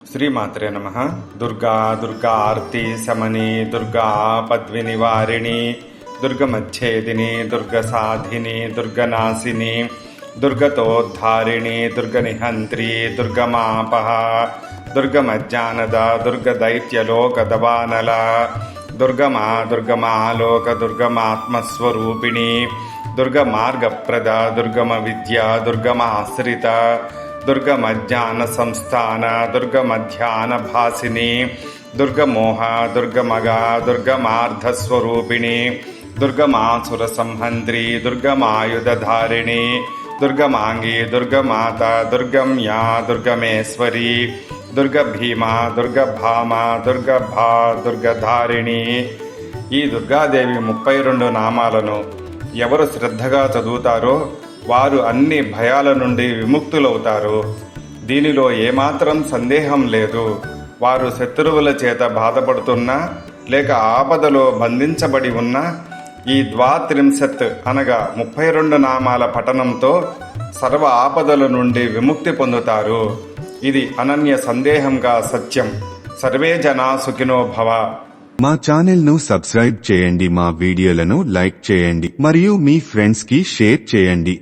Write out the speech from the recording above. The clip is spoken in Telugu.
శ్రీమాత్రే నమః. దుర్గా దుర్గా ఆర్తి శమని, దుర్గా పద్వినివారిణి, దుర్గమచ్ఛేదిని, దుర్గసాధిని, దుర్గనాశిని, దుర్గతోద్ధారిణి, దుర్గనిహంత్రి, దుర్గమాపహ, దుర్గమజ్జానద, దుర్గదైత్యలోకదవానల, దుర్గమా దుర్గమాలోక, దుర్గమాత్మస్వరూపిణి, దుర్గమార్గప్రద, దుర్గమ విద్య, దుర్గమాశ్రిత, దుర్గమజ్ఞాన సంస్థాన, దుర్గమధ్యాన భాసిని, దుర్గమోహ, దుర్గమగ, దుర్గమార్ధస్వరూపిణి, దుర్గమాసుర సంహంత్రి, దుర్గమాయుధధారిణి, దుర్గమాంగి, దుర్గమాత, దుర్గమ్యా, దుర్గమేశ్వరి, దుర్గభీమ, దుర్గభామ, దుర్గభా, దుర్గధారిణి. ఈ దుర్గాదేవి 32 నామాలను ఎవరు శ్రద్ధగా చదువుతారో వారు అన్ని భయాల నుండి విముక్తులవుతారు. దీనిలో ఏమాత్రం సందేహం లేదు. వారు శత్రువుల చేత బాధపడుతున్నా లేక ఆపదలో బంధించబడి ఉన్న ఈ ద్వాత్రింశత్ అనగా 32 నామాల పఠనంతో సర్వ ఆపదల నుండి విముక్తి పొందుతారు. ఇది అనన్య సందేహంగా సత్యం. సర్వే జనా సుఖినో భవ. మా ఛానల్ ను సబ్స్క్రైబ్ చేయండి, మా వీడియోలను లైక్ చేయండి మరియు మీ ఫ్రెండ్స్ కి షేర్ చేయండి.